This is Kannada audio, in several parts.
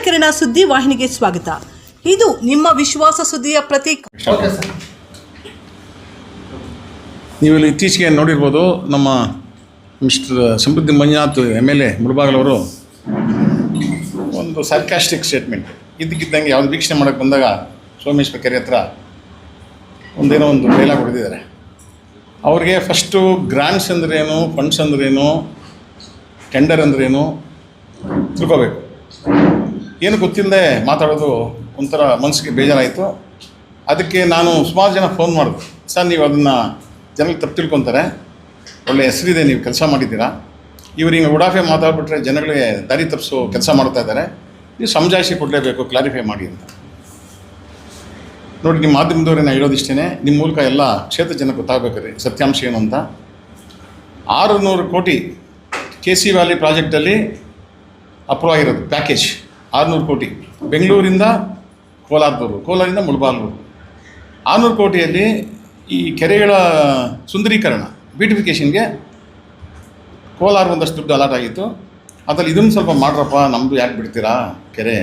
ಕಿರಣ ಸುದ್ದಿ ವಾಹಿನಿಗೆ ಸ್ವಾಗತ. ಇದು ನಿಮ್ಮ ವಿಶ್ವಾಸ ಸುದ್ದಿಯ ಪ್ರತೀಕ. ನೀವು ಇಲ್ಲಿ ಇತ್ತೀಚೆಗೆ ನೋಡಿರ್ಬೋದು, ನಮ್ಮ ಮಿಸ್ಟರ್ ಸಮೃದ್ಧಿ ಮಂಜುನಾಥ್ MLA ಮುಳಬಾಗಿಲವರು ಒಂದು ಸರ್ಕಾಸ್ಟಿಕ್ ಸ್ಟೇಟ್ಮೆಂಟ್ ಇದ್ದಕ್ಕಿದ್ದಂಗೆ ಯಾವುದು ವೀಕ್ಷಣೆ ಮಾಡೋಕ್ಕೆ ಬಂದಾಗ ಸೋಮೇಶ್ವರ ಕೆರೆ ಹತ್ರ ಒಂದೇನೋ ಒಂದು ಡೈಲಾಗ್ ಹೊಡೆದಿದ್ದಾರೆ. ಅವ್ರಿಗೆ ಫಸ್ಟು ಗ್ರಾಂಟ್ಸ್ ಅಂದ್ರೇನು, ಫಂಡ್ಸ್ ಅಂದ್ರೇನು, ಟೆಂಡರ್ ಅಂದ್ರೇನು ತಿಳ್ಕೋಬೇಕು. ಏನು ಗೊತ್ತಿಲ್ಲದೆ ಮಾತಾಡೋದು ಒಂಥರ ಮನಸ್ಸಿಗೆ ಬೇಜಾರಾಯಿತು. ಅದಕ್ಕೆ ನಾನು ಸುಮಾರು ಜನ ಫೋನ್ ಮಾಡಿದೆ, ಸರ್ ನೀವು ಅದನ್ನು ಜನಕ್ಕೆ ತಪ್ಪು ತಿಳ್ಕೊತಾರೆ, ಒಳ್ಳೆಯ ಹೆಸರಿದೆ, ನೀವು ಕೆಲಸ ಮಾಡಿದ್ದೀರಾ, ಇವ್ರು ಹಿಂಗೆ ಉಡಾಫೆ ಮಾತಾಡ್ಬಿಟ್ರೆ ಜನಗಳಿಗೆ ದಾರಿ ತಪ್ಪಿಸೋ ಕೆಲಸ ಮಾಡ್ತಾ ಇದ್ದಾರೆ, ನೀವು ಸಮಜಾಯಿಷಿ ಕೊಡಲೇಬೇಕು, ಕ್ಲಾರಿಫೈ ಮಾಡಿ ಅಂತ. ನೋಡಿ, ನಿಮ್ಮ ಮಾಧ್ಯಮದವ್ರೆ ನಾನು ಹೇಳೋದಿಷ್ಟೇ, ನಿಮ್ಮ ಮೂಲಕ ಎಲ್ಲ ಕ್ಷೇತ್ರ ಜನಕ್ಕೆ ಗೊತ್ತಾಗಬೇಕು ರೀ ಸತ್ಯಾಂಶ ಏನು ಅಂತ. 600 ಕೋಟಿ KC ವ್ಯಾಲಿ ಪ್ರಾಜೆಕ್ಟಲ್ಲಿ ಅಪ್ರೂವ್ ಆಗಿರೋದು ಪ್ಯಾಕೇಜ್ 600 ಕೋಟಿ. ಬೆಂಗಳೂರಿಂದ ಕೋಲಾರದವರು, ಕೋಲಾರಿಂದ ಮುಳಬಾಗಿಲು 600 ಕೋಟಿಯಲ್ಲಿ ಈ ಕೆರೆಗಳ ಸುಂದರೀಕರಣ ಬ್ಯೂಟಿಫಿಕೇಷನ್ಗೆ ಕೋಲಾರ ಒಂದಷ್ಟು ದುಡ್ಡು ಅಲಾಟ್ ಆಗಿತ್ತು. ಅದರಲ್ಲಿ ಇದನ್ನು ಸ್ವಲ್ಪ ಮಾಡ್ರಪ್ಪ, ನಮ್ಮದು ಯಾಕೆ ಬಿಡ್ತೀರಾ ಕೆರೆ,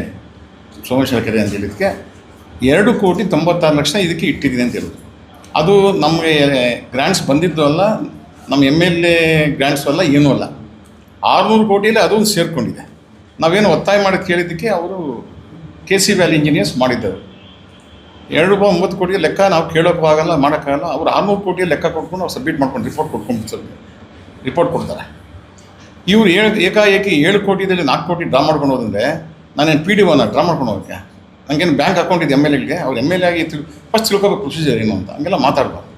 ಸೋಮೇಶ್ವರ ಕೆರೆ ಅಂತ ಹೇಳಿದ್ದಕ್ಕೆ 2,96,00,000 ಇದಕ್ಕೆ ಇಟ್ಟಿದ್ದೀನಿ ಅಂತ ಹೇಳೋದು. ಅದು ನಮಗೆ ಗ್ರ್ಯಾಂಟ್ಸ್ ಬಂದಿದ್ದು ಅಲ್ಲ, ನಮ್ಮ MLA ಗ್ರ್ಯಾಂಟ್ಸು ಅಲ್ಲ, ಏನೂ ಅಲ್ಲ. 600 ಕೋಟಿಯಲ್ಲಿ ಅದೊಂದು ಸೇರಿಕೊಂಡಿದೆ. ನಾವೇನು ಒತ್ತಾಯ ಮಾಡಿ ಕೇಳಿದ್ದಕ್ಕೆ ಅವರು KC ವ್ಯಾಲಿ ಇಂಜಿನಿಯರ್ಸ್ ಮಾಡಿದ್ದರು. 2.9 ಕೋಟಿ ಲೆಕ್ಕ ನಾವು ಕೇಳೋಕ್ಕೂ ಆಗಲ್ಲ, ಮಾಡೋಕ್ಕಾಗಲ್ಲ. ಅವರು 600 ಕೋಟಿಯ ಲೆಕ್ಕ ಕೊಟ್ಕೊಂಡು ಅವ್ರು ಸಬ್ಮಿಟ್ ಮಾಡ್ಕೊಂಡು ರಿಪೋರ್ಟ್ ಕೊಡ್ತಾರೆ. ಇವರು ಏಕಾಏಕಿ 7 ಕೋಟಿದಲ್ಲಿ 4 ಕೋಟಿ ಡ್ರಾ ಮಾಡ್ಕೊಂಡು ಹೋದಂದರೆ ನಾನೇನು PDOನ ಡ್ರಾ ಮಾಡ್ಕೊಂಡು ಹೋಗೋಕ್ಕೆ, ನನಗೇನು ಬ್ಯಾಂಕ್ ಅಕೌಂಟ್ ಇದೆ MLAಗೆ, ಅವ್ರು MLA ಆಗಿ ಫಸ್ಟ್ ತಿಳ್ಕೊಬೇಕು ಪ್ರೊಸೀಜರ್ ಏನು ಅಂತ. ಹಂಗೆಲ್ಲ ಮಾತಾಡಬಾರ್ದು.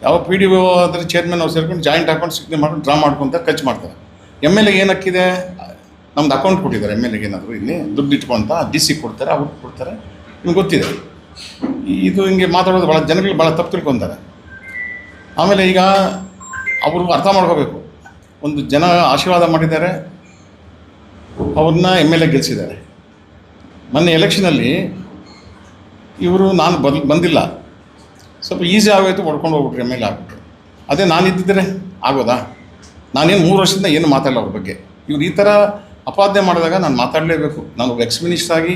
ಯಾವ PDO ಆದರೆ ಚೇರ್ಮನ್ ಅವ್ರು ಸೇರ್ಕೊಂಡು ಜಾಯಿಂಟ್ ಅಕೌಂಟ್ ಸಿಗ್ನೆ ಮಾಡ್ಕೊಂಡು ಡ್ರಾ ಮಾಡ್ಕೊತ ಖರ್ಚು ಮಾಡ್ತಾರೆ. MLAಗೆ ಏನು ಹಕ್ಕಿದೆ, ನಮ್ದು ಅಕೌಂಟ್ ಕೊಟ್ಟಿದ್ದಾರೆ MLAಗೆ, ಏನಾದರೂ ಇಲ್ಲಿ ದುಡ್ಡು ಇಟ್ಕೊಂತ DC ಕೊಡ್ತಾರೆ, ಅವ್ರಿಗೆ ಕೊಡ್ತಾರೆ, ನಿಮ್ಗೆ ಗೊತ್ತಿದೆ. ಇದು ಹಿಂಗೆ ಮಾತಾಡೋದು ಭಾಳ ಜನಗಳು ಭಾಳ ತಪ್ಪು ತಿಳ್ಕೊತಾರೆ. ಆಮೇಲೆ ಈಗ ಅವರು ಅರ್ಥ ಮಾಡ್ಕೋಬೇಕು, ಒಂದು ಜನ ಆಶೀರ್ವಾದ ಮಾಡಿದ್ದಾರೆ, ಅವ್ರನ್ನ MLA ಗೆಲ್ಲಿಸಿದ್ದಾರೆ. ಮೊನ್ನೆ ಎಲೆಕ್ಷನಲ್ಲಿ ಇವರು ನಾನು ಬಂದಿಲ್ಲ, ಸ್ವಲ್ಪ ಈಸಿ ಆಗೋಯ್ತು, ಹೊಡ್ಕೊಂಡು ಹೋಗ್ಬಿಟ್ರು, MLA ಆಗ್ಬಿಟ್ರು. ಅದೇ ನಾನಿದ್ದಿದ್ರೆ ಆಗೋದಾ? ನಾನೇನು 3 ವರ್ಷದಿಂದ ಏನು ಮಾತಾಡಲ್ಲ ಅವ್ರ ಬಗ್ಗೆ. ಇವ್ರು ಈ ಥರ ಅಪಾದನೆ ಮಾಡಿದಾಗ ನಾನು ಮಾತಾಡಲೇಬೇಕು. ನಾನು ಎಕ್ಸ್ ಮಿನಿಸ್ಟರ್ ಆಗಿ,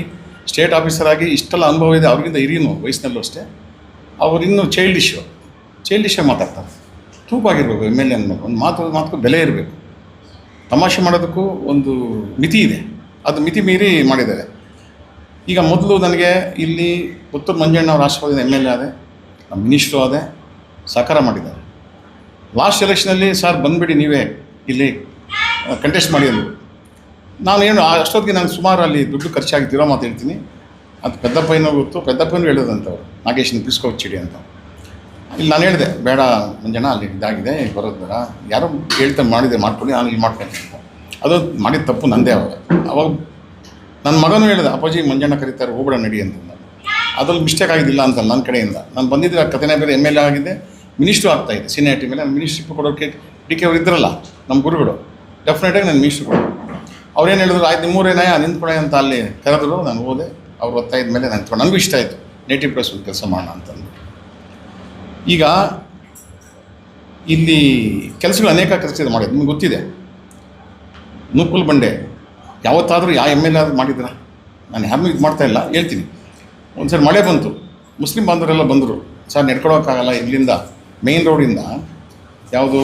ಸ್ಟೇಟ್ ಆಫೀಸರ್ ಆಗಿ ಇಷ್ಟೆಲ್ಲ ಅನುಭವ ಇದೆ, ಅವ್ರಿಗಿಂತ ಹಿರಿಯನು ವಯಸ್ಸಿನಲ್ಲೂ ಅಷ್ಟೇ. ಅವ್ರು ಇನ್ನೂ ಚೈಲ್ಡಿಶ್ ಮಾತಾಡ್ತಾರೆ. ತೂಪಾಗಿರ್ಬೇಕು MLA ಅಂದಮೇಲೆ. ಒಂದು ಮಾತು ಬೆಲೆ ಇರಬೇಕು. ತಮಾಷೆ ಮಾಡೋದಕ್ಕೂ ಒಂದು ಮಿತಿ ಇದೆ, ಅದು ಮಿತಿ ಮೀರಿ ಮಾಡಿದ್ದಾರೆ. ಈಗ ಮೊದಲು ನನಗೆ ಇಲ್ಲಿ ಪುತ್ತೂರು ಮಂಜಣ್ಣ ಅವ್ರ ಆಶೀರ್ವಾದದಿಂದ MLA ಆದೆ, ನಮ್ಮ ಮಿನಿಸ್ಟ್ರು ಆದೆ, ಸಹಕಾರ ಮಾಡಿದ್ದಾರೆ. ಲಾಸ್ಟ್ ಎಲೆಕ್ಷನಲ್ಲಿ ಸರ್ ಬಂದುಬಿಡಿ ನೀವೇ ಇಲ್ಲಿ ಕಂಟೆಸ್ಟ್ ಮಾಡಿ ಅಂದರು. ನಾನೇನು ಅಷ್ಟೊತ್ತಿಗೆ ನಾನು ಸುಮಾರು ಅಲ್ಲಿ ದುಡ್ಡು ಖರ್ಚಾಗಿದ್ದೀರೋ ಮಾತು ಹೇಳ್ತೀನಿ. ಅದು ಪೆದ್ದಪ್ಪನೂ ಗೊತ್ತು, ಪೆದ್ದಪ್ಪನೂ ಹೇಳೋದಂಥವ್ರು, ನಾಗೇಶನ್ ಪಿಸ್ಕೋಚಿಡಿ ಅಂತ. ಇಲ್ಲಿ ನಾನು ಹೇಳಿದೆ, ಬೇಡ ಮಂಜಣ್ಣ ಅಲ್ಲಿ ಇದಾಗಿದೆ, ಬರೋದು ಬೇಡ, ಯಾರೋ ಹೇಳ್ತಾರೆ ಮಾಡ್ಕೊಳ್ಳಿ, ನಾನು ಇಲ್ಲಿ ಮಾಡ್ತೀನಿ ಅಂತ. ಅದು ಮಾಡಿದ ತಪ್ಪು ನಂದೇ. ಅವಾಗ ನನ್ನ ಮಗನೂ ಹೇಳಿದೆ, ಅಪ್ಪಾಜಿ ಮಂಜಣ್ಣ ಕರೀತಾರೆ, ಹೋಗ್ಬೇಡ ನಡಿ ಅಂತ. ಅದ್ರಲ್ಲಿ ಮಿಸ್ಟೇಕ್ ಆಗಿದ್ದಿಲ್ಲ ಅಂತ ನನ್ನ ಕಡೆಯಿಂದ. ನಾನು ಬಂದಿದ್ದರೆ ಆ ಕಥೆನೇ ಬೇರೆ, MLA ಆಗಿದೆ, ಮಿನಿಸ್ಟ್ರು ಆಗ್ತಾಯಿದ್ದೆ. ಸೀನಿಯಾರಿಟಿ ಮೇಲೆ ನಾನು ಮಿನಿಸ್ಟ್ರಿಪ್ ಕೊಡೋಕ್ಕೆ DK ಅವ್ರು ಇದ್ರಲ್ಲ ನಮ್ಮ ಗುರುಗಳು, ಡೆಫಿನೆಟಾಗಿ ನಾನು ಮಿನಿಸ್ಟ್ರು ಕೊಡೋದು. ಅವ್ರೇನು ಹೇಳಿದ್ರು, ಆಯ್ತು ನಿಮ್ಮೂರೇನಾಯ ನಿಂತ್ಕೊಳ್ಳಿ ಅಂತ ಅಲ್ಲಿ ಕರೆದ್ರು. ನಾನು ಹೋದೆ, ಅವ್ರು ಒತ್ತಾಯಿದ ಮೇಲೆ ನಾನು ನನಗೂ ಇಷ್ಟ ಆಯಿತು, ನೇಟಿವ್ ಪ್ಲೇಸ್ ಒಂದು ಕೆಲಸ ಮಾಡೋಣ ಅಂತಂದು. ಈಗ ಇಲ್ಲಿ ಕೆಲಸಗಳು ಅನೇಕ ಕೆಲಸ ಮಾಡಿದ್ದು ನಿಮ್ಗೆ ಗೊತ್ತಿದೆ. ನೂಕುಲ್ ಬಂಡೆ ಯಾವತ್ತಾದರೂ ಯಾವ MLA ಆದರೂ ಮಾಡಿದ್ರ? ನಾನು ಯಾರನ್ನೂ ಇದು ಮಾಡ್ತಾಯಿಲ್ಲ, ಹೇಳ್ತೀನಿ. ಒಂದು ಸರಿ ಮಳೆ ಬಂತು, ಮುಸ್ಲಿಂ ಬಾಂಧವರೆಲ್ಲ ಬಂದರು, ಸರ್ ನಡ್ಕೊಳೋಕ್ಕಾಗಲ್ಲ, ಇಲ್ಲಿಂದ ಮೇಯ್ನ್ ರೋಡಿಂದ ಯಾವುದು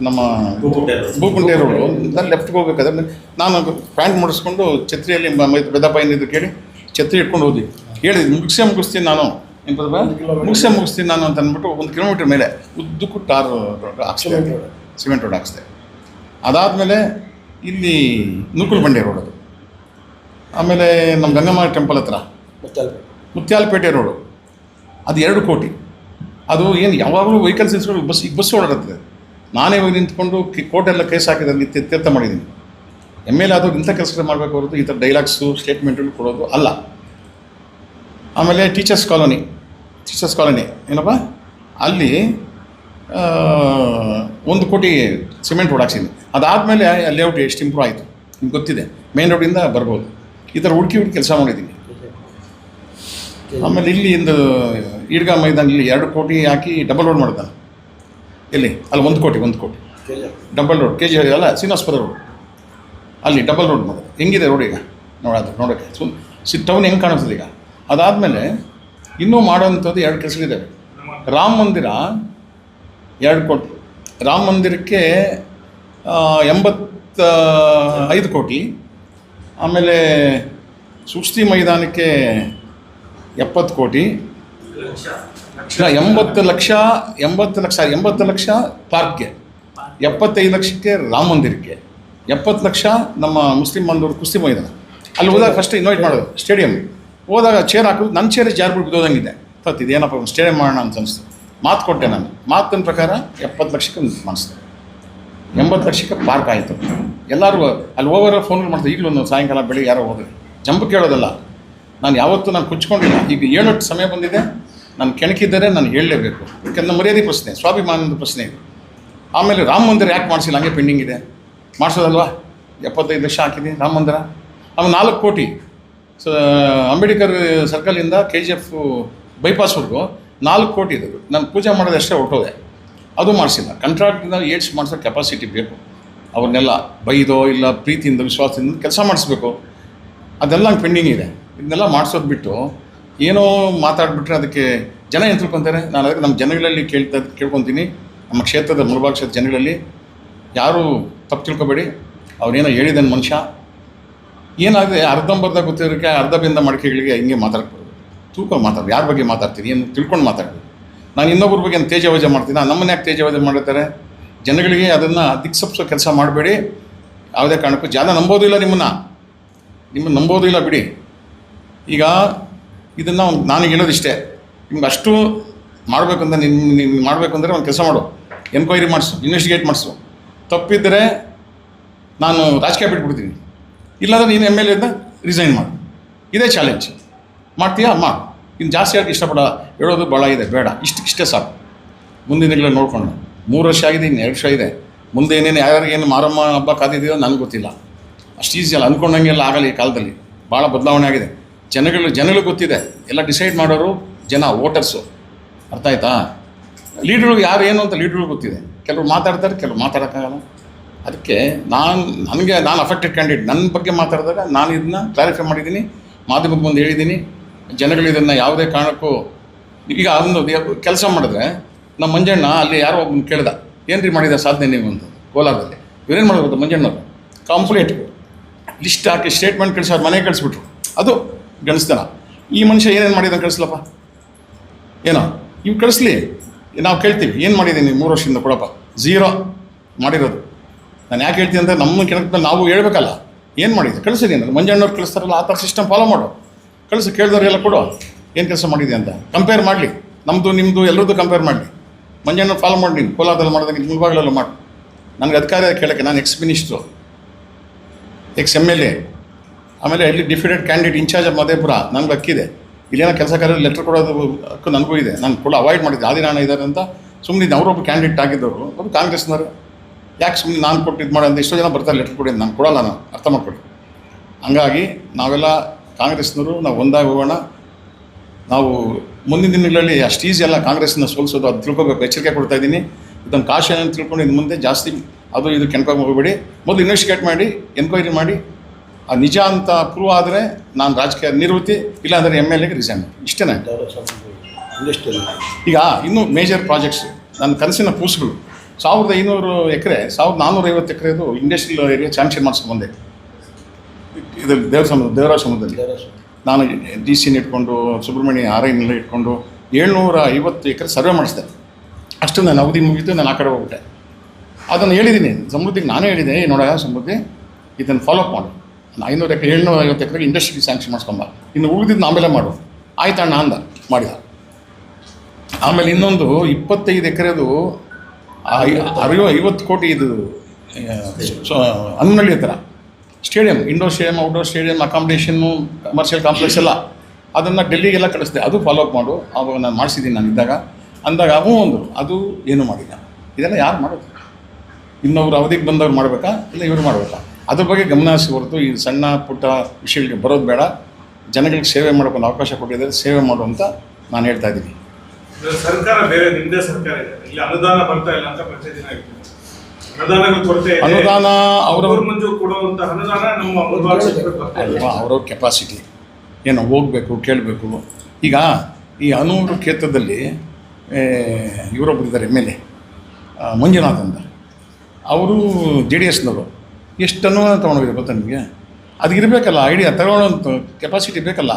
ನಮ್ಮ ಬೂಗುಂಟೆ ರೋಡು ಲೆಫ್ಟ್ಗೆ ಹೋಗ್ಬೇಕಾದ್ರೆ ನಾನು ಪ್ಯಾಂಟ್ ಮಾಡಿಸ್ಕೊಂಡು ಛತ್ರಿಯಲ್ಲಿ ಬೆದಪ್ಪ ಏನಿದ್ರು ಕೇಳಿ ಛತ್ರಿ ಇಟ್ಕೊಂಡು ಹೋದ್ವಿ. ಹೇಳಿದ್ವಿ ಮುಗಿಸ್ತೀನಿ ನಾನು, ಮುಗಿಸ್ತೀನಿ ನಾನು ಅಂತ ಅಂದ್ಬಿಟ್ಟು 1 ಕಿಲೋಮೀಟ್ರ್ ಮೇಲೆ ಉದ್ದಕ್ಕೂ ಟಾರ್ ರೋಡ್ ಹಾಕ್ಸಿದೆ, ಸಿಮೆಂಟ್ ರೋಡ್ ಹಾಕ್ಸಿದೆ. ಅದಾದಮೇಲೆ ಇಲ್ಲಿ ನೂಕುಲ್ ಬಂಡೆ ರೋಡ್, ಅದು ಆಮೇಲೆ ನಮ್ಮ ಗಂಗಮ್ಮ ಟೆಂಪಲ್ ಹತ್ರ ಮುತ್ಯಾಲಪೇಟೆ ರೋಡು, ಅದು 2 ಕೋಟಿ. ಅದು ಏನು ಯಾವಾಗಲೂ ವೆಹಿಕಲ್ಸ್ ನಿಲ್ಸ್ಕೊಂಡು ಬಸ್ ಓಡಾಡುತ್ತದೆ. ನಾನೇ ಹೋಗಿ ನಿಂತ್ಕೊಂಡು ಕೋರ್ಟೆಲ್ಲ ಕೇಸ್ ಹಾಕಿದ್ರೆ ತೀರ್ಥ ಮಾಡಿದ್ದೀನಿ. MLA ಆದರೂ ಇಂಥ ಕೆಲಸ ಮಾಡಬೇಕು ಹೊರತು ಈ ಥರ ಡೈಲಾಗ್ಸು ಸ್ಟೇಟ್ಮೆಂಟ್ಗಳು ಕೊಡೋದು ಅಲ್ಲ. ಆಮೇಲೆ ಟೀಚರ್ಸ್ ಕಾಲೋನಿ ಏನಪ್ಪ, ಅಲ್ಲಿ 1 ಕೋಟಿ ಸಿಮೆಂಟ್ ರೋಡ್ ಹಾಕ್ಸಿದ್ದೀನಿ. ಅದಾದಮೇಲೆ ಲೇಔಟ್ ಎಷ್ಟು ಇಂಪ್ರೂವ್ ಆಯಿತು ನಿಮ್ಗೆ ಗೊತ್ತಿದೆ. ಮೇನ್ ರೋಡಿಂದ ಬರ್ಬೋದು. ಈ ಥರ ಹುಡುಕಿ ಕೆಲಸ ಮಾಡಿದ್ದೀನಿ. ಆಮೇಲೆ ಇಲ್ಲಿ ಒಂದು ಈಡ್ಗಾ ಮೈದಾನ ಇಲ್ಲಿ 2 ಕೋಟಿ ಹಾಕಿ ಡಬಲ್ ರೋಡ್ ಮಾಡ್ತಾನೆ. ಎಲ್ಲಿ ಅಲ್ಲಿ 1 ಕೋಟಿ ಡಬಲ್ ರೋಡ್ KG ಅಲ್ಲ ಶ್ರೀನಿವಾಸಪುರ ರೋಡ್, ಅಲ್ಲಿ ಡಬಲ್ ರೋಡ್ ಮಾಡೋದು. ಹೆಂಗಿದೆ ರೋಡ್ ಈಗ? ನೋಡೋಕ್ಕೆ ಟೌನ್ ಹೆಂಗೆ ಕಾಣಿಸ್ತದೆ ಈಗ. ಅದಾದಮೇಲೆ ಇನ್ನೂ ಮಾಡೋವಂಥದ್ದು 2 ಕೆಲಸಗಳಿದ್ದಾವೆ. ರಾಮ ಮಂದಿರ 2 ಕೋಟಿ, ರಾಮ ಮಂದಿರಕ್ಕೆ 85 ಕೋಟಿ, ಆಮೇಲೆ ಸುಸ್ತಿ ಮೈದಾನಕ್ಕೆ 70 ಕೋಟಿ, 80 ಲಕ್ಷ ಪಾರ್ಕ್ಗೆ, 75 ಲಕ್ಷಕ್ಕೆ ರಾಮ ಮಂದಿರಕ್ಕೆ, 70 ಲಕ್ಷ ನಮ್ಮ ಮುಸ್ಲಿಂ ಬಾಂಧವರು ಕುಸ್ತಿ ಮೈದಾನ. ಅಲ್ಲಿ ಹೋದಾಗ ಫಸ್ಟ್ ಇನ್ವೈಟ್ ಮಾಡೋದು ಸ್ಟೇಡಿಯಂ. ಹೋದಾಗ ಚೇರ್ ಹಾಕೋದು, ನನ್ನ ಚೇರ್ ಜಾರ್ಬಿಟ್ಟು ಬಿದ್ದೋದಂಗಿದೆ. ಇದೇನಪ್ಪ ಸ್ಟೇಡಿಯಂ ಮಾಡೋಣ ಅಂತ ಅನಿಸ್ತು. ಮಾತು ಕೊಟ್ಟೆ ನಾನು. ಮಾತಿನ ಪ್ರಕಾರ 70 ಲಕ್ಷಕ್ಕೆ ಮಾಡಿಸ್ದೆ, 80 ಲಕ್ಷಕ್ಕೆ ಪಾರ್ಕ್ ಆಯಿತು. ಎಲ್ಲರೂ ಅಲ್ಲಿ ಹೋಗೋರು ಫೋನ್ಗಳು ಮಾಡ್ತಾರೆ. ಈಗಲೂ ಒಂದು ಸಾಯಂಕಾಲ ಬೆಳಿಗ್ಗೆ ಯಾರೋ ಹೋದ್ರೆ ಜಂಬು ಕೇಳೋದಲ್ಲ. ನಾನು ಯಾವತ್ತೂ ನಾನು ಕುಚ್ಕೊಂಡಿಲ್ಲ. ಈಗ ಹೇಳೋಟ್ಟು ಸಮಯ ಬಂದಿದೆ, ನಾನು ಕೆಣಕಿದ್ದರೆ ನಾನು ಹೇಳಲೇಬೇಕು. ಯಾಕೆಂದ್ರೆ ಮರ್ಯಾದೆ ಪ್ರಶ್ನೆ, ಸ್ವಾಭಿಮಾನದ ಪ್ರಶ್ನೆ ಇದು. ಆಮೇಲೆ ರಾಮ ಮಂದಿರ ಯಾಕೆ ಮಾಡಿಸಿಲ್ಲ, ಹಂಗೆ ಪೆಂಡಿಂಗ್ ಇದೆ, ಮಾಡಿಸೋದಲ್ವಾ? 75 ಲಕ್ಷ ಹಾಕಿದ್ದೀನಿ ರಾಮ ಮಂದಿರ. ಆಮೇಲೆ 4 ಕೋಟಿ ಅಂಬೇಡ್ಕರ್ ಸರ್ಕಲಿಂದ KGF ಬೈಪಾಸ್ವರೆಗೂ 4 ಕೋಟಿ ಇದು. ನಾನು ಪೂಜೆ ಮಾಡೋದಷ್ಟೇ ಹೊರಟೋದೆ, ಅದು ಮಾಡಿಸಿಲ್ಲ. ಕಂಟ್ರಾಕ್ಟಿಂದ ಏಡ್ಸ್ ಮಾಡಿಸೋ ಕೆಪಾಸಿಟಿ ಬೇಕು. ಅವ್ರನ್ನೆಲ್ಲ ಬೈದೋ ಇಲ್ಲ ಪ್ರೀತಿಯಿಂದ ವಿಶ್ವಾಸದಿಂದ ಕೆಲಸ ಮಾಡಿಸ್ಬೇಕು. ಅದೆಲ್ಲ ಹಂಗೆ ಪೆಂಡಿಂಗ್ ಇದೆ. ಇದನ್ನೆಲ್ಲ ಮಾಡಿಸೋದು ಬಿಟ್ಟು ಏನೋ ಮಾತಾಡಿಬಿಟ್ರೆ ಅದಕ್ಕೆ ಜನ ಏನು ತಿಳ್ಕೊತಾರೆ. ನಾನು ಅದಕ್ಕೆ ನಮ್ಮ ಜನಗಳಲ್ಲಿ ಕೇಳ್ಕೊತೀನಿ, ನಮ್ಮ ಕ್ಷೇತ್ರದ ಮುಳಬಾಗ ಕ್ಷೇತ್ರದ ಜನಗಳಲ್ಲಿ ಯಾರೂ ತಪ್ಪು ತಿಳ್ಕೊಬೇಡಿ. ಅವನೇನೋ ಹೇಳಿದ್ದಾನೆ ಮನುಷ್ಯ, ಏನಾಗಿದೆ ಅರ್ಧಂಬರ್ಧ ಗೊತ್ತಿರೋಕ್ಕೆ ಅರ್ಧಬಿಂದ ಮಡಿಕೆಗಳಿಗೆ ಹಿಂಗೆ ಮಾತಾಡ್ಬೋದು. ಮಾತಾಡೋದು ಯಾರ ಬಗ್ಗೆ ಮಾತಾಡ್ತೀನಿ, ಏನು ತಿಳ್ಕೊಂಡು ಮಾತಾಡ್ಬೋದು. ನಾನು ಇನ್ನೊಬ್ಬರ ಬಗ್ಗೆ ತೇಜವಜ ಮಾಡ್ತೀನಿ. ನಮ್ಮನ್ನ ಯಾಕೆ ತೇಜವಜ ಮಾಡಿರ್ತಾರೆ? ಜನಗಳಿಗೆ ಅದನ್ನು ದಿಕ್ಸಪ್ಸೋ ಕೆಲಸ ಮಾಡಬೇಡಿ. ಯಾವುದೇ ಕಾರಣಕ್ಕೂ ಜನ ನಂಬೋದು ಇಲ್ಲ, ನಿಮ್ಮನ್ನು ನಂಬೋದು ಇಲ್ಲ ಬಿಡಿ. ಈಗ ಇದನ್ನು ನಾನು ಹೇಳೋದಿಷ್ಟೇ, ನಿಮ್ಗೆ ಅಷ್ಟು ಮಾಡಬೇಕು ಅಂತ ನೀವು ಮಾಡಬೇಕು ಅಂದರೆ ಒಂದು ಕೆಲಸ ಮಾಡು, ಎನ್ಕ್ವೈರಿ ಮಾಡಿಸು, ಇನ್ವೆಸ್ಟಿಗೇಟ್ ಮಾಡಿಸು. ತಪ್ಪಿದ್ದರೆ ನಾನು ರಾಜಕೀಯ ಬಿಟ್ಬಿಡ್ತೀನಿ, ಇಲ್ಲಾಂದರೆ ನೀನು MLA ಇಂದ ರಿಸೈನ್ ಮಾಡು. ಇದೇ ಚಾಲೆಂಜ್. ಮಾಡ್ತೀಯಾ? ಮಾಡು. ಇನ್ನು ಜಾಸ್ತಿ ಆಗಿ ಇಷ್ಟಪಡ ಹೇಳೋದು ಭಾಳ ಇದೆ, ಬೇಡ. ಇಷ್ಟೇ ಸಾಕು. ಮುಂದಿನ ದಿನಗಳಲ್ಲಿ ನೋಡಿಕೊಂಡು 3 ವರ್ಷ ಆಗಿದೆ, ಇನ್ನು 2 ವರ್ಷ ಇದೆ. ಮುಂದೆ ಏನೇನು ಯಾರ್ಯಾರಿಗೇನು ಮಾರಮ್ಮ ಹಬ್ಬ ಕಾದಿದೆಯೋ ನನಗೆ ಗೊತ್ತಿಲ್ಲ. ಅಷ್ಟು ಈಸಿ ಅಲ್ಲ, ಅಂದ್ಕೊಂಡಂಗೆಲ್ಲ ಆಗಲ್ಲ. ಈ ಕಾಲದಲ್ಲಿ ಭಾಳ ಬದಲಾವಣೆ ಆಗಿದೆ. ಜನಗಳು ಗೊತ್ತಿದೆ. ಎಲ್ಲ ಡಿಸೈಡ್ ಮಾಡೋರು ಜನ, ವೋಟರ್ಸು. ಅರ್ಥ ಆಯ್ತಾ? ಲೀಡ್ರುಗಳು ಯಾರು ಏನು ಅಂತ ಲೀಡ್ರುಗಳು ಗೊತ್ತಿದೆ. ಕೆಲವರು ಮಾತಾಡ್ತಾರೆ, ಕೆಲವರು ಮಾತಾಡೋಕ್ಕಾಗಲ್ಲ. ಅದಕ್ಕೆ ನಾನು ಅಫೆಕ್ಟೆಡ್ ಕ್ಯಾಂಡಿಡೇಟ್. ನನ್ನ ಬಗ್ಗೆ ಮಾತಾಡಿದಾಗ ನಾನು ಇದನ್ನ ಕ್ಲಾರಿಫೈ ಮಾಡಿದ್ದೀನಿ, ಮಾಧ್ಯಮಕ್ಕೆ ಮುಂದೆ ಹೇಳಿದ್ದೀನಿ. ಜನಗಳು ಇದನ್ನು ಯಾವುದೇ ಕಾರಣಕ್ಕೂ ಈಗ ಒಂದು ಕೆಲಸ ಮಾಡಿದ್ರೆ ನಮ್ಮ ಮಂಜಣ್ಣ ಅಲ್ಲಿ ಯಾರೋ ಒಬ್ಬನು ಕೇಳ್ದ, ಏನು ರೀ ಮಾಡಿದ ಸಾಧನೆ ನೀವು ಅಂತ ಕೋಲಾರದಲ್ಲಿ. ಇವರೇನು ಮಾಡೋದು ಮಂಜಣ್ಣವರು ಕಂಪ್ಲೀಟ್ ಲಿಸ್ಟ್ ಹಾಕಿ ಸ್ಟೇಟ್ಮೆಂಟ್ ಕಳಿಸಿ ಅವ್ರ ಮನೆಗೆ ಕಳಿಸ್ಬಿಟ್ರು. ಅದು ಗಣಿಸ್ತಾನ. ಈ ಮನುಷ್ಯ ಏನೇನು ಮಾಡಿದ ಕಳಿಸ್ಲಪ್ಪ, ಏನೋ ಇವು ಕಳಿಸ್ಲಿ, ನಾವು ಕೇಳ್ತೀವಿ ಏನು ಮಾಡಿದ್ದೀನಿ 3 ವರ್ಷದಿಂದ ಕೊಡಪ್ಪ. 0 ಮಾಡಿರೋದು. ನಾನು ಯಾಕೆ ಹೇಳ್ತೀನಿ ಅಂದರೆ ನಮ್ಮ ಕೆಳಗೆ ನಾವು ಹೇಳ್ಬೇಕಲ್ಲ, ಏನು ಮಾಡಿದ್ದೆ ಕಳಿಸಿದ್ದೀನಿ. ಮಂಜಣ್ಣವ್ರು ಕಳಿಸ್ತಾರಲ್ಲ ಆ ಥರ ಸಿಸ್ಟಮ್ ಫಾಲೋ ಮಾಡು. ಕಳಿಸಿ ಕೇಳಿದವ್ರಿಗೆಲ್ಲ ಕೊಡು, ಏನು ಕೆಲಸ ಮಾಡಿದೆ ಅಂತ ಕಂಪೇರ್ ಮಾಡಲಿ. ನಮ್ಮದು ನಿಮ್ಮದು ಎಲ್ಲರದ್ದು ಕಂಪೇರ್ ಮಾಡಲಿ. ಮಂಜಣ್ಣ ಫಾಲೋ ಮಾಡಿ, ನೀನು ಕೋಲಾರದಲ್ಲಿ ಮಾಡಿದಂಗೆ ಮುಳಬಾಗಲಲ್ಲೂ ಮಾಡು. ನನಗೆ ಅಧಿಕಾರ ಕೇಳೋಕ್ಕೆ ನಾನು ಎಕ್ಸ್-ಮಿನಿಸ್ಟ್ರು, ಎಕ್ಸ್-MLA, ಆಮೇಲೆ ಇಲ್ಲಿ ಡಿಫಿಡೆಡ್ ಕ್ಯಾಂಡಿಡೇಟ್ ಇನ್ಚಾರ್ಜ್ ಆಫ್ ಮಧೇಪುರ. ನನಗೆ ಹಕ್ಕಿದೆ. ಇಲ್ಲೇನೋ ಕೆಲಸ ಕಾರ್ಯ ಲೆಟ್ರ್ ಕೊಡೋದು ಹಕ್ಕು ನನಗೂ ಇದೆ. ನಾನು ಕೂಡ ಅವಾಯ್ಡ್ ಮಾಡಿದ್ದೆ. ಆದಿನಾರಾಯಣ ಇದ್ದಾರೆ ಅಂತ ಸುಮ್ಮನೆ ಅವರೊಬ್ಬರು ಕ್ಯಾಂಡಿಡೇಟ್ ಆಗಿದ್ದವರು, ಅವರು ಕಾಂಗ್ರೆಸ್ನವರು. ಯಾಕೆ ಸುಮ್ಮನೆ ನಾನು ಕೊಟ್ಟು ಇದು ಮಾಡೋದು? ಎಷ್ಟೋ ಜನ ಬರ್ತಾರೆ ಲೆಟ್ರ್ ಕೊಡಿ, ನಾನು ಕೊಡೋಲ್ಲ. ನಾನು ಅರ್ಥ ಮಾಡ್ಕೊಳ್ಳಿ. ಹಂಗಾಗಿ ನಾವೆಲ್ಲ ಕಾಂಗ್ರೆಸ್ನವರು ನಾವು ಒಂದಾಗಿ ಹೋಗೋಣ. ನಾವು ಮುಂದಿನ ದಿನಗಳಲ್ಲಿ ಅಷ್ಟು ಈಸಿ ಅಲ್ಲ ಕಾಂಗ್ರೆಸ್ನ ಸೋಲಿಸೋದು, ಅದು ತಿಳ್ಕೊಬೇಕು. ಎಚ್ಚರಿಕೆ ಕೊಡ್ತಾ ಇದ್ದೀನಿ. ಇದನ್ನು ಕಾಶನ್ ತಿಳ್ಕೊಂಡು ಇನ್ನು ಮುಂದೆ ಜಾಸ್ತಿ ಅದು ಇದು ಕೆಣ್ಕೊಂಡು ಹೋಗಬೇಡಿ. ಮೊದಲು ಇನ್ವೆಸ್ಟಿಗೇಟ್ ಮಾಡಿ, ಎನ್ಕ್ವೈರಿ ಮಾಡಿ, ಆ ನಿಜ ಅಂತ ಪ್ರೂವ್ ಆದರೆ ನಾನು ರಾಜಕೀಯ ನಿವೃತ್ತಿ, ಇಲ್ಲಾಂದರೆ MLAಗೆ ರಿಸೈನ್ ಮಾಡಿ. ಇಷ್ಟೇ. ಈಗ ಇನ್ನೂ ಮೇಜರ್ ಪ್ರಾಜೆಕ್ಟ್ಸು ನನ್ನ ಕನಸಿನ ಕೂಸುಗಳು 1500 ಎಕರೆ 1450 ಎಕರೆದು ಇಂಡಸ್ಟ್ರಿಯಲ್ ಏರಿಯಾ ಚಾಂಕ್ಷನ್ ಮಾಡಿಸ್ಕೊಂಬಂದೆ. ಇದು ದೇವರಾಜ ಸಮುದ್ರದಲ್ಲಿ ನಾನು DC ಇಟ್ಕೊಂಡು ಸುಬ್ರಹ್ಮಣ್ಯ RIನಲ್ಲಿ ಇಟ್ಕೊಂಡು 750 ಎಕರೆ ಸರ್ವೆ ಮಾಡಿಸಿದೆ. ಅಷ್ಟು ನನ್ನ ಅವಧಿ ಮುಗಿತು, ನಾನು ಆ ಕಡೆ ಹೋಗ್ಬಿಟ್ಟೆ. ಅದನ್ನು ಹೇಳಿದ್ದೀನಿ ಸಮೃದ್ಧಿಗೆ, ನಾನೇ ಹೇಳಿದೆ, ನೋಡ ಸಮೃದ್ಧಿ ಇದನ್ನು ಫಾಲೋಅಪ್ ಮಾಡು. 500 ಎಕರೆ 750 ಎಕರೆಗೆ ಇಂಡಸ್ಟ್ರಿಗೆ ಸ್ಯಾಂಕ್ಷನ್ ಮಾಡಿಸ್ಕೊಂಬ, ಇನ್ನು ಉಳಿದಿದ್ದು ಆಮೇಲೆ ಮಾಡು. ಆಯ್ತಣ್ಣ ಅಂದ, ಮಾಡಿದ. ಆಮೇಲೆ ಇನ್ನೊಂದು 25 ಎಕರೆದು 50 ಕೋಟಿ ಇದು ಹನ್ನಳ್ಳಿ ಹತ್ರ stadium, indoor stadium, outdoor stadium, ಅಕಾಮಿಡೇಷನ್ನು, ಕಮರ್ಷಿಯಲ್ ಕಾಂಪ್ಲೆಕ್ಸ್ ಎಲ್ಲ, ಅದನ್ನು ಡೆಲ್ಲಿಗೆಲ್ಲ ಕಳಿಸ್ದೆ. ಅದು ಫಾಲೋಅಪ್ ಮಾಡು. ಆವಾಗ ನಾನು ಮಾಡಿಸಿದ್ದೀನಿ. ನಾನು ಇದ್ದಾಗ ಅಂದಾಗ ಒಂದು ಅದು ಏನೂ ಮಾಡಿಲ್ಲ. ಇದೆಲ್ಲ ಯಾರು ಮಾಡೋದು? ಇನ್ನೊಬ್ರು ಅವಧಿಗೆ ಬಂದವ್ರು ಮಾಡಬೇಕಾ, ಇಲ್ಲ ಇವರು ಮಾಡಬೇಕಾ? ಅದ್ರ ಬಗ್ಗೆ ಗಮನ ಹರಿಸಿ ಹೊರತು ಈ ಸಣ್ಣ ಪುಟ್ಟ ವಿಷಯಗಳಿಗೆ ಬರೋದು ಬೇಡ. ಜನಗಳಿಗೆ ಸೇವೆ ಮಾಡೋಕ್ಕೊಂದು ಅವಕಾಶ ಕೊಟ್ಟಿದ್ದಾರೆ, ಸೇವೆ ಮಾಡು ಅಂತ ನಾನು ಹೇಳ್ತಾ ಇದ್ದೀನಿ. ಸರ್ಕಾರ ಬೇರೆ, ನಿಮ್ಮದೇ ಸರ್ಕಾರ ಇದೆ, ಇಲ್ಲಿ ಅನುದಾನ ಬರ್ತಾ ಇಲ್ಲ ಅಂತ ಪ್ರತಿ ದಿನ ಅನುದಾನಗಳ ಕೊರತೆ ಇದೆ. ಅನುದಾನ ಅವ್ರವ್ರ ಮಂಜು ಕೊಡುವಂತ ಅನುದಾನ ನಮ್ಮ ಮುಳಬಾಗಿಲು ಕ್ಷೇತ್ರಕ್ಕೆ ಬರ್ತಾ ಇದೆ. ಅಲ್ವಾ, ಅವ್ರವ್ರ ಕೆಪಾಸಿಟಿ ಏನು ಹೋಗಬೇಕು ಕೇಳಬೇಕು. ಈಗ ಈ ಅನೂರು ಕ್ಷೇತ್ರದಲ್ಲಿ ಇವರೊಬ್ಬರು ಇದ್ದಾರೆ ಎಮ್.ಎಲ್.ಎ ಮಂಜುನಾಥ್ ಅಂತ, ಅವರು JDSನವರು. ಎಷ್ಟು ಅನುದಾನ ತೊಗೊಂಡೋಗಿದೆ ಗೊತ್ತಾ ನಿಮಗೆ? ಅದು ಇರಬೇಕಲ್ಲ, ಐಡಿಯಾ ತಗೊಳ್ಳೋಂಥ ಕೆಪಾಸಿಟಿ ಬೇಕಲ್ಲ.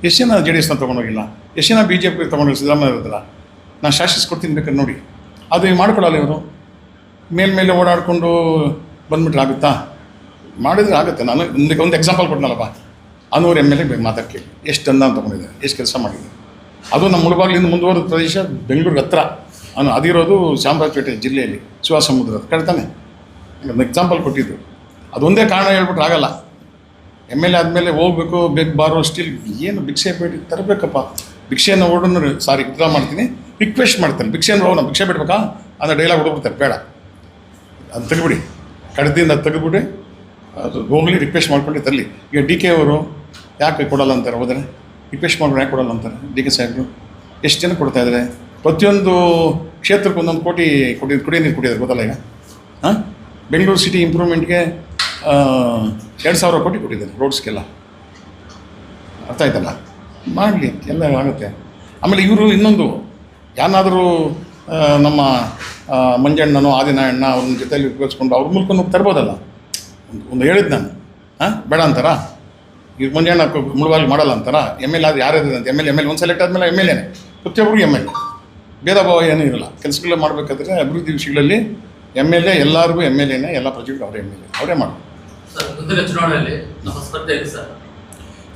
ಎಷ್ಟು ಜನ JDSನ ತೊಗೊಂಡೋಗಿಲ್ಲ, ಎಷ್ಟು ಜನ BJP ತೊಗೊಂಡೋಗಿ ಸಿದ್ದರಾಮಯ್ಯ ಇರೋದಿಲ್ಲ. ನಾನು ಶಾಸಿಸ್ಕೊಡ್ತೀನಿ ಬೇಕಾದ್ರೆ ನೋಡಿ. ಅದು ಮಾಡ್ಕೊಡಲ್ಲ ಇವರು, ಮೇಲ್ಮೇಲೆ ಓಡಾಡಿಕೊಂಡು ಬಂದ್ಬಿಟ್ರೆ ಆಗುತ್ತಾ? ಮಾಡಿದ್ರೆ ಆಗುತ್ತೆ. ನಾನು ಒಂದು ಎಕ್ಸಾಂಪಲ್ ಕೊಟ್ಟನಲ್ಲಪ್ಪ, ಅನೂರು MLA ಮಾತಾಡಿ ಕೇಳಿ ಎಷ್ಟು ಅನುದಾನ ತೊಗೊಂಡಿದ್ದಾರೆ, ಎಷ್ಟು ಕೆಲಸ ಮಾಡಿದ್ದಾರೆ. ಅದು ನಮ್ಮ ಮುಳಬಾಗಿಲಿಂದ ಮುಂದುವರೆದ ಪ್ರದೇಶ, ಬೆಂಗಳೂರಿಗೆ ಹತ್ರ. ಅದಿರೋದು ಚಾಮರಾಜಪೇಟೆ ಜಿಲ್ಲೆಯಲ್ಲಿ ಶಿವಸಮುದ್ರದ ಕಡೆ. ಒಂದು ಎಕ್ಸಾಂಪಲ್ ಕೊಟ್ಟಿದ್ದು, ಅದೊಂದೇ ಕಾರಣ ಹೇಳ್ಬಿಟ್ರೆ ಆಗಲ್ಲ. MLA ಆದಮೇಲೆ ಹೋಗ್ಬೇಕು, ಬೇಕು ಬಾರೋ ಸ್ಟಿಲ್ ಏನು ಭಿಕ್ಷೆ ಬೇಡಿ ತರಬೇಕಪ್ಪ. ಭಿಕ್ಷೆಯನ್ನು ಓಡೋನು ವಿಡ್ರಾ ಮಾಡ್ತೀನಿ, ರಿಕ್ವೆಸ್ಟ್ ಮಾಡ್ತಾರೆ, ಭಿಕ್ಷೆಯನ್ನು ಹೋಗೋಣ, ಭಿಕ್ಷೆ ಬಿಡ್ಬೇಕಾ ಅನ್ನೋ ಡೈಲಾಗ್ ಹೊಡ್ಬಿಡ್ತಾರೆ. ಬೇಡ, ಅದು ತೆಗೆದ್ಬಿಡಿ, ಕಡ್ದಿಂದ ತೆಗೆದ್ಬಿಡಿ, ಅದು ಹೋಗಲಿ, ರಿಕ್ವೆಸ್ಟ್ ಮಾಡ್ಕೊಂಡು ತರಲಿ. ಈಗ DK ಅವರು ಯಾಕೆ ಕೊಡಲ್ಲ ಅಂತಾರೆ? ಹೋದರೆ ರಿಕ್ವೆಸ್ಟ್ ಮಾಡ್ಕೊಂಡು ಯಾಕೆ ಕೊಡಲ್ಲ ಅಂತಾರೆ? DK ಸಾಹೇಬರು ಎಷ್ಟು ಜನ ಕೊಡ್ತಾಯಿದ್ದಾರೆ? ಪ್ರತಿಯೊಂದು ಕ್ಷೇತ್ರಕ್ಕೆ ಒಂದೊಂದು ಕೋಟಿ ಕುಡಿಯೋ ನೀರು ಕುಡಿಯೋದು ಗೊತ್ತಲ್ಲ. ಈಗ ಬೆಂಗಳೂರು ಸಿಟಿ ಇಂಪ್ರೂವ್ಮೆಂಟ್ಗೆ 2,000 ಕೋಟಿ ಕೊಟ್ಟಿದ್ದಾರೆ ರೋಡ್ಸ್ಗೆಲ್ಲ. ಅರ್ಥ ಆಯ್ತಲ್ಲ? ಮಾಡಲಿ, ಎಲ್ಲ ಆಗುತ್ತೆ. ಆಮೇಲೆ ಇವರು ಇನ್ನೊಂದು ಯಾರಾದರೂ ನಮ್ಮ ಮಂಜಣ್ಣನೋ ಆದಿನಾರಾಯಣ ಅವ್ರನ್ನ ಜೊತೆಯಲ್ಲಿ ಉಪಯೋಗಿಸ್ಕೊಂಡು ಅವ್ರ ಮೂಲಕ ತರ್ಬೋದಲ್ಲ. ಒಂದು ಹೇಳಿದ್ದು ನಾನು, ಬೇಡ ಅಂತಾರ? ಈಗ ಮಂಜಣ್ಣ ಮುಳುವಾಗಿ ಮಾಡಲ್ಲ ಅಂತಾರ? MLA ಅದು ಯಾರ್ಯಾರು ಅಂತ MLA ಒಂದು ಸೆಲೆಕ್ಟ್ ಆದಮೇಲೆ MLAನೇ, ಪ್ರತಿಯೊಬ್ಬರಿಗೂ MLA, ಭೇದ ಭಾವ ಏನೂ ಇರಲ್ಲ. ಕೆಲಸಗಳು ಮಾಡಬೇಕಾದ್ರೆ ಅಭಿವೃದ್ಧಿ ವಿಷಯಗಳಲ್ಲಿ MLA ಎಲ್ಲರಿಗೂ MLAನೇ, ಎಲ್ಲ ಪ್ರಜೆಗಳು ಅವರೇ MLA, ಅವರೇ ಮಾಡೋದು.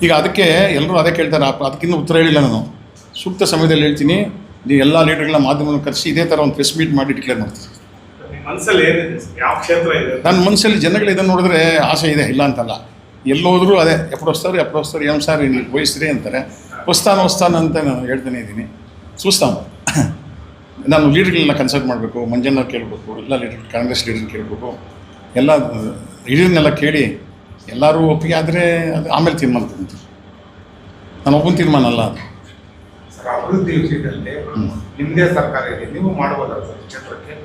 ಈಗ ಅದಕ್ಕೆ ಎಲ್ಲರೂ ಅದೇ ಕೇಳ್ತಾರೆ. ಅದಕ್ಕಿಂತ ಉತ್ತರ ಹೇಳಿಲ್ಲ ನಾನು. ಸೂಕ್ತ ಸಮಯದಲ್ಲಿ ಹೇಳ್ತೀನಿ. ನೀವು ಎಲ್ಲ ಲೀಡರ್ಗಳನ್ನ ಮಾಧ್ಯಮವನ್ನು ಕರೆಸಿ ಇದೇ ಥರ ಒಂದು ಪ್ರೆಸ್ ಮೀಟ್ ಮಾಡಿ ಡಿಕ್ಲೇರ್ ಮಾಡ್ತೀವಿ. ಮನಸ್ಸಲ್ಲಿ ಏನಿದೆ, ಯಾವ ಕ್ಷೇತ್ರ ಇದೆ? ನನ್ನ ಮನಸ್ಸಲ್ಲಿ ಜನಗಳು ಇದನ್ನು ನೋಡಿದ್ರೆ ಆಸೆ ಇದೆ, ಇಲ್ಲ ಅಂತಲ್ಲ. ಎಲ್ಲೋದ್ರೂ ಅದೇ ಎప్పుడు ವస్తారు ಏನು ಸಾರ್ ನೀವು ವಹಿಸ್ರಿ ಅಂತಾರೆ. ಹೊಸ್ತಾನ ಅಂತ ನಾನು ಹೇಳ್ತಾನೆ ಇದ್ದೀನಿ. ಸುಸ್ತಾನ ನಾನು ಲೀಡರ್ಗಳನ್ನ ಕನ್ಸಲ್ಟ್ ಮಾಡಬೇಕು, ಮಂಜಣ್ಣ ಕೇಳಬೇಕು, ಎಲ್ಲ ಲೀಡರ್, ಕಾಂಗ್ರೆಸ್ ಲೀಡರ್ ಕೇಳಬೇಕು, ಎಲ್ಲ ಲೀಡರ್ನೆಲ್ಲ ಕೇಳಿ ಎಲ್ಲರೂ ಒಪ್ಪಿಗೆ ಆದರೆ ಅದು ಆಮೇಲೆ ತೀರ್ಮಾನ ತಗೊಂತೀನಿ. ನಾನು ಒಬ್ಬನ ತೀರ್ಮಾನ ಅಲ್ಲ ಅದು. ಸರ್, ಅಭಿವೃದ್ಧಿ ವಿಷಯದಲ್ಲಿ ನಿಮ್ಮದೇ ಸರ್ಕಾರ ಇದೆ, ನೀವು ಮಾಡ್ಬೋದಲ್ಲ ಸರ್ ಕ್ಷೇತ್ರಕ್ಕೆ?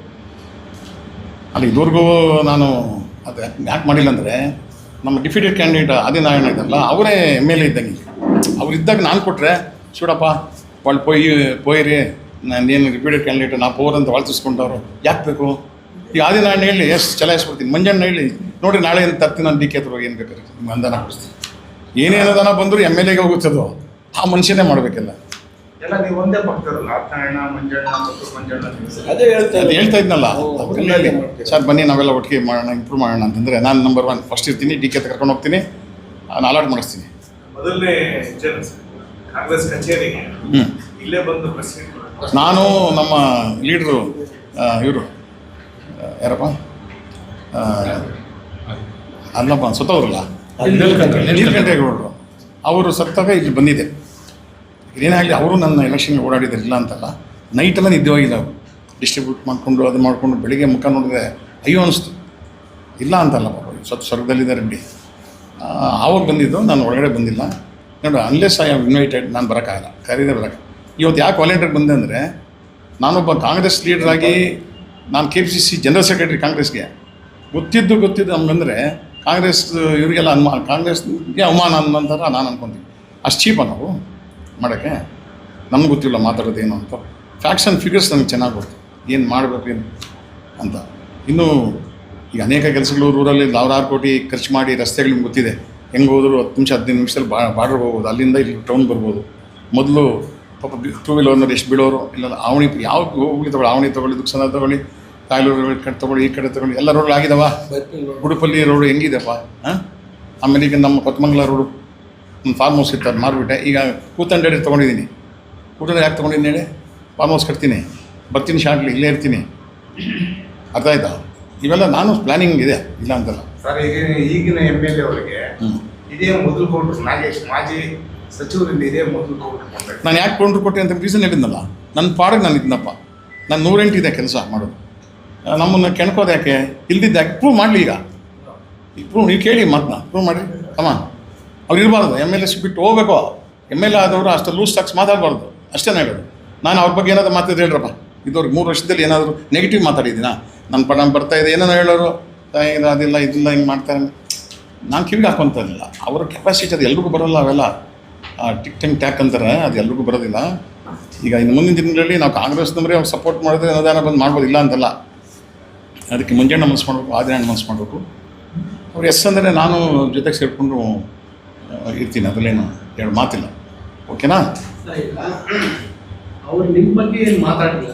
ಅಲ್ಲ, ಇದುವರೆಗೂ ನಾನು ಅದು ಯಾಕೆ ಮಾಡಿಲ್ಲ ಅಂದರೆ, ನಮ್ಮ ಡಿಫಿಟೆಡ್ ಕ್ಯಾಂಡಿಡೇಟ್ ಆದಿನಾರಾಯಣ ಇದ್ದಲ್ಲ, ಅವರೇ MLA ಇದ್ದಂಗೆ. ಅವ್ರು ಇದ್ದಾಗ ನಾನು ಕೊಟ್ಟರೆ ಚೂಡಪ್ಪ వాళ్ళు పోయిರಿ ನಾನೇನು ರಿಪೀಟೆಡ್ ಕ್ಯಾಂಡಿಡೇಟ್ ನಾ ಪೋರ್ ಅಂತ ವಾಳ್ತಿಸ್ಕೊಂಡವರು ಯಾಕೆ ಬೇಕು? ಈಗ ಆದಿನಾರಾಯಣ ಹೇಳಿ ಎಷ್ಟು ಚಲಾಯಿಸ್ಬಿಡ್ತೀನಿ, ಮಂಜಣ್ಣ ಹೇಳಿ ನೋಡಿರಿ ನಾಳೆ ಏನು ತರ್ತೀನಿ, ನಾನು DK ಹತ್ರ ಏನು ಬೇಕಾದ್ರೆ ನಿಮ್ಗೆ ಅನುದಾನ ಕೊಡಿಸ್ತೀನಿ. ಏನೇ ಅನುದಾನ ಬಂದರೂ MLAಗೆ ಹೋಗುತ್ತದೋ ಆ ಮನುಷ್ಯನೇ ಮಾಡಬೇಕಲ್ಲ. ಎಲ್ಲ ನೀವು ಒಂದೇ ಪಕ್ಷದಲ್ಲ, ಆದಿನಾರಾಯಣ, ಮಂಜಣ್ಣ ಮತ್ತು ಮಂಜಣ್ಣ. ಅದೇ ಹೇಳ್ತಾ ಇದ್ನಲ್ಲ, ಅವ್ರೆಲ್ಲ ಹೇಳಿ ಸರ್ ಬನ್ನಿ ನಾವೆಲ್ಲ ಒಟ್ಟಿಗೆ ಮಾಡೋಣ, ಇಂಪ್ರೂವ್ ಮಾಡೋಣ ಅಂತಂದರೆ ನಾನು ನಂಬರ್ 1 ಫಸ್ಟ್ ಇರ್ತೀನಿ, DK ಹತ್ರ ಕರ್ಕೊಂಡು ಹೋಗ್ತೀನಿ, ನಾನು ಅಲಾಟ್ ಮಾಡಿಸ್ತೀನಿ. ಮೊದಲನೇ ಜನ ಕಾಂಗ್ರೆಸ್ ಕಚೇರಿಗೆ ಇಲ್ಲೇ ಬಂದು ಪ್ರೆಸಿಡೆಂಟ್ ನಾನು ನಮ್ಮ ಲೀಡ್ರು ಇವರು ಯಾರಪ್ಪ ಅಲ್ಲಪ್ಪ ಸತ್ತವ್ರಲ್ಲ, ನೀಲಕಂಠೇಗೌಡರು, ಅವರು ಸತ್ತಾಗ ಇಲ್ಲಿ ಬಂದಿದೆ. ಏನಾಗಲಿ, ಅವರು ನನ್ನ ಎಲೆಕ್ಷನ್ಗೆ ಓಡಾಡಿದ್ದಾರೆ, ಇಲ್ಲ ಅಂತಲ್ಲ. ನೈಟೆಲ್ಲ ನಿದ್ದೆ ಹೋಗಿಲ್ಲ. ಅವರು ಡಿಸ್ಟ್ರಿಬ್ಯೂಟ್ ಮಾಡಿಕೊಂಡು ಅದು ಮಾಡಿಕೊಂಡು ಬೆಳಿಗ್ಗೆ ಮುಖ ನೋಡಿದ್ರೆ ಅಯ್ಯೋ ಅನಿಸ್ತು. ಇಲ್ಲ ಅಂತಲ್ಲ, ಸ್ವರ್ಗದಲ್ಲಿದ್ದಾರೆ ಬಿಡಿ. ಆವಾಗ ಬಂದಿದ್ದು, ನಾನು ಒಳಗಡೆ ಬಂದಿಲ್ಲ ನೋಡು. ಅನ್ಲೆಸ್ ಐ ಆಮ್ ಇನ್ವೈಟೆಡ್ ನಾನು ಬರೋಕ್ಕಾಗಲ್ಲ, ಕರೀದೇ ಬರೋಕ್ಕೆ. ಇವತ್ತು ಯಾಕೆ ವಾಲಂಟಿಯರ್ಗೆ ಬಂದೆ ಅಂದರೆ, ನಾನೊಬ್ಬ ಕಾಂಗ್ರೆಸ್ ಲೀಡ್ರಾಗಿ ನಾನು KPCC ಜನರಲ್ ಸೆಕ್ರೆಟರಿ ಕಾಂಗ್ರೆಸ್ಗೆ ಗೊತ್ತಿದ್ದು ನಮಗಂದರೆ ಕಾಂಗ್ರೆಸ್ ಇವರಿಗೆಲ್ಲ ಕಾಂಗ್ರೆಸ್ಗೆ ಅವಮಾನ ಅನ್ನೋಂಥರ ನಾನು ಅನ್ಕೊತೀನಿ. ಅಷ್ಟು ಚೀಪ ನಾವು ಮಾಡೋಕ್ಕೆ. ನಮ್ಗೆ ಗೊತ್ತಿಲ್ಲ ಮಾತಾಡೋದೇನು ಅಂತ. ಫ್ಯಾಕ್ಟ್ಸ್ ಆ್ಯಂಡ್ ಫಿಗರ್ಸ್ ನನಗೆ ಚೆನ್ನಾಗಿ ಗೊತ್ತು, ಏನು ಮಾಡಬೇಕು ಏನು ಅಂತ. ಇನ್ನೂ ಈಗ ಅನೇಕ ಕೆಲಸಗಳು ಊರಲ್ಲಿ 1,000 ಕೋಟಿ ಖರ್ಚು ಮಾಡಿ ರಸ್ತೆಗಳು ನಿಮ್ಗೆ ಗೊತ್ತಿದೆ. ಹೆಂಗೆ ಹೋದ್ರು 10 ನಿಮಿಷ 15 ನಿಮಿಷದಲ್ಲಿ ಬಾರ್ಡರ್ ಹೋಗ್ಬೋದು, ಅಲ್ಲಿಂದ ಇಲ್ಲಿ ಟೌನ್ ಬರ್ಬೋದು. ಮೊದಲು ಪಾಪ 2 ವೀಲರ್ನವ್ರು ಎಷ್ಟು ಬಿಡೋರು, ಇಲ್ಲ ಆವಣಿ ಯಾವ ಹೋಗಿ ತೊಗೊಳ್ಳಿ, ಆವಣಿ ತೊಗೊಳ್ಳಿ, ದುಕ್ಸನ ತೊಗೊಳ್ಳಿ, ಕಾಯಲೂರು ಕಡೆ ತೊಗೊಳ್ಳಿ, ಈ ಕಡೆ ತೊಗೊಳ್ಳಿ, ಎಲ್ಲ ರೋಡ್ ಆಗಿದಾವ. ಗುಡುಪಲ್ಲಿ ರೋಡು ಹೆಂಗಿದೆಪ್ಪ. ಆಮೇಲೆ ಈಗ ನಮ್ಮ ಕೊತ್ತಮಂಗಲ ರೋಡು ಒಂದು ಫಾರ್ಮ್ ಹೌಸ್ ಇತ್ತು, ಅದು ಮಾರಿಬಿಟ್ಟೆ. ಈಗ ಕೂತಂಡೇಡಿ ತೊಗೊಂಡಿದ್ದೀನಿ. ಕೂತಂಡೆ ಯಾಕೆ ತೊಗೊಂಡಿದ್ದೀನಿ ಹೇಳಿ? ಫಾರ್ಮ್ ಹೌಸ್ ಕಟ್ತೀನಿ, ಬರ್ತೀನಿ, ಶಾರ್ಟ್ಲಿ ಇಲ್ಲೇ ಇರ್ತೀನಿ. ಅರ್ಥ ಆಯ್ತಾ? ಇವೆಲ್ಲ ನಾನು ಪ್ಲ್ಯಾನಿಂಗ್ ಇದೆ, ಇಲ್ಲ ಅಂತಲ್ಲ. ಸರ್, ಈಗಿನ MLA ಅವರಿಗೆ ಇದೇ ಮೊದಲು ಕೊಟ್ಟರು, ನಾಗೇಶ್ ಮಾಜಿ ಸಚಿವರಿಂದ ಇದೇ ಮೊದಲು ಕೊಟ್ಟರು. ನಾನು ಯಾಕೆ ಕೊಟ್ಟೆ ಅಂತ ರೀಸನ್ ಹೇಳಿದ್ನಲ್ಲ, ನನ್ನ ಪಾಡಿಗೆ ನಾನು ಇದ್ನಪ್ಪ. ನಾನು 108 ಇದೆ ಕೆಲಸ ಮಾಡೋದು. ನಮ್ಮನ್ನು ಕೆಣ್ಕೋದು ಯಾಕೆ? ಇಲ್ದಿದ್ದು ಯಾಕೆ? ಪ್ರೂವ್ ಮಾಡಲಿ. ಈಗ ನೀವು ಕೇಳಿ ಮಾತನ್ನ ಪ್ರೂವ್ ಮಾಡಿರಿ. ಅಮ್ಮ ಅವ್ರು ಇರಬಾರ್ದು, MLA ಬಿಟ್ಟು ಹೋಗ್ಬೇಕು. MLA ಆದವರು ಅಷ್ಟು ಲೂಸ್ ಟಾಕ್ಸ್ ಮಾತಾಡಬಾರ್ದು, ಅಷ್ಟೇ ಹೇಳೋದು. ನಾನು ಅವ್ರ ಬಗ್ಗೆ ಏನಾದರೂ ಮಾತಾಡಿದ್ರೆ ಹೇಳ್ರಪ್ಪ, ಇದ್ದವ್ರಿಗೆ 3 ವರ್ಷದಲ್ಲಿ ಏನಾದರೂ ನೆಗೆಟಿವ್ ಮಾತಾಡಿದ್ದೀನಾ? ನನ್ನ ಪಡ ಬರ್ತಾ ಇದೆ ಏನೋ ಹೇಳೋರು ಇದು ಅದಿಲ್ಲ ಇದಿಲ್ಲ ಹಿಂಗೆ ಮಾಡ್ತಾರೆ. ನಾನು ಕಿವಿಗೆ ಹಾಕೊತ ಇರಲಿಲ್ಲ. ಅವರ ಕೆಪಾಸಿಟಿ ಅದು ಎಲ್ರಿಗೂ ಬರೋಲ್ಲ. ಅವೆಲ್ಲ ಟಿಕ್ ಟಂಗ್ ಟ್ಯಾಕ್ ಅಂತಾರೆ, ಅದು ಎಲ್ರಿಗೂ ಬರೋದಿಲ್ಲ. ಈಗ ಇನ್ನು ಮುಂದಿನ ದಿನಗಳಲ್ಲಿ ನಾವು ಕಾಂಗ್ರೆಸ್ನವರೇ ಅವ್ರು ಸಪೋರ್ಟ್ ಮಾಡಿದ್ರೆ ಅನುದಾನ ಬಂದು ಮಾಡ್ಬೋದು, ಇಲ್ಲ ಅಂತಲ್ಲ. ಅದಕ್ಕೆ ಮುಂಜಾನೆ ಮನಸ್ಸು ಮಾಡಬೇಕು, ಆದಿನಾಡು ಮನಸ್ಸು ಮಾಡಬೇಕು. ಅವ್ರು ಎಸ್ ಅಂದರೆ ನಾನು ಜೊತೆಗೆ ಸೇರಿಕೊಂಡು ಇರ್ತೀನಿ, ಅದರಲ್ಲೇನು ಎರಡು ಮಾತಿಲ್ಲ. ಓಕೆನಾ? ಅವ್ರು ನಿಮ್ಮ ಬಗ್ಗೆ ಏನು ಮಾತಾಡಿಲ್ಲ.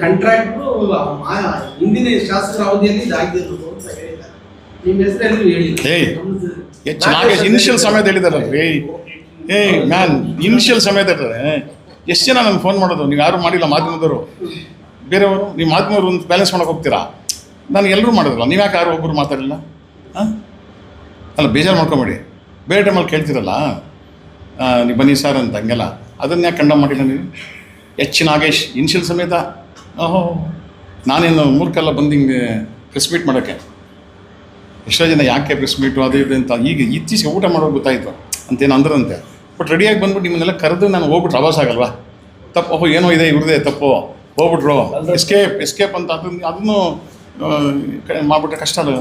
ಕಾಂಟ್ರಾಕ್ಟ್ರು ಹಿಂದಿನ ಶಾಸಕರ ಅವಧಿಯಲ್ಲಿ ಇದಾಗಿರೋದು ಅಂತ ಹೇಳಿದ್ದಾರೆ. ನಿಮ್ಮ ಹೆಸರು ಹೇಳಿಲ್ಲ. ಹೆಚ್ಚು ನಾಗೇಶ್ ಇನಿಷಿಯಲ್ ಸಮಯದ ಹೇಳಿದಾರಲ್ಲ ರೀ. ಮ್ಯಾನ್ ಇನಿಷಿಯಲ್ ಸಮಯದ ಎಷ್ಟು ಜನ ನನಗೆ ಫೋನ್ ಮಾಡೋದು, ನೀವು ಯಾರು ಮಾಡಿಲ್ಲ ಮಾಧ್ಯಮದವರು, ಬೇರೆಯವರು. ನೀವು ಮಾಧ್ಯಮದವರು ಒಂದು ಬ್ಯಾಲೆನ್ಸ್ ಮಾಡೋಕೆ ಹೋಗ್ತೀರಾ? ನಾನು ಎಲ್ಲರೂ ಮಾಡೋದಿಲ್ಲ, ನೀವು ಯಾಕೆ ಯಾರು ಒಬ್ಬರು ಮಾತಾಡಿಲ್ಲ? ಹಾಂ ಅಲ್ಲ, ಬೇಜಾರು ಮಾಡ್ಕೊಂಬೇಡಿ. ಬೇರೆ ಟೈಮಲ್ಲಿ ಕೇಳ್ತೀರಲ್ಲ ನೀವು ಬನ್ನಿ ಸರ್ ಅಂತ, ಹಂಗೆಲ್ಲ ಅದನ್ನು ಯಾಕೆ ಕಂಡಮ್ ಮಾಡಿಲ್ಲ ನೀವು? ನಾಗೇಶ್ ಇನಿಷಿಯಲ್ ಸಮೇತ. ಓಹೋ, ನಾನೇನು ಮೂರ್ಖೆಲ್ಲ ಬಂದು ಹಿಂಗೆ ಪ್ರೆಸ್ ಮೀಟ್ ಮಾಡೋಕ್ಕೆ. ಎಷ್ಟೋ ಜನ ಯಾಕೆ ಪ್ರೆಸ್ ಮೀಟು ಅದು ಇದು ಅಂತ ಈಗ ಇತ್ತೀಚೆಗೆ ಊಟ ಮಾಡೋದು ಗೊತ್ತಾಯಿತು ಅಂತೇನು ಅಂದ್ರಂತೆ. ಬಟ್ ರೆಡಿಯಾಗಿ ಬಂದ್ಬಿಟ್ಟು ನಿಮ್ಮನ್ನೆಲ್ಲ ಕರೆದು ನಾನು ಹೋಗ್ಬಿಟ್ರೆ ಆವಾಸ ಆಗಲ್ವಾ? ತಪ್ಪು, ಓಹೋ ಏನೋ ಇದೆ ಇವ್ರದೇ ತಪ್ಪು, ಹೋಗ್ಬಿಟ್ರು ಎಸ್ಕೇಪ್ ಅಂತ ಅದನ್ನು ಮಾಡಿಬಿಟ್ರೆ ಕಷ್ಟ ಅಲ್ಲ.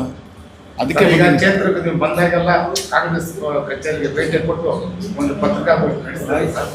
ಅದಕ್ಕೆ ಈಗ ಕ್ಷೇತ್ರಕ್ಕೆ ನೀವು ಬಂದಾಗೆಲ್ಲ ಕಾಂಗ್ರೆಸ್ ಕಚೇರಿಗೆ ಭೇಟಿ ಕೊಟ್ಟು ಒಂದು ಪತ್ರಿಕಾಗೋಷ್ಠಿ ನಡೆಸ್ತಾರೆ ಸರ್.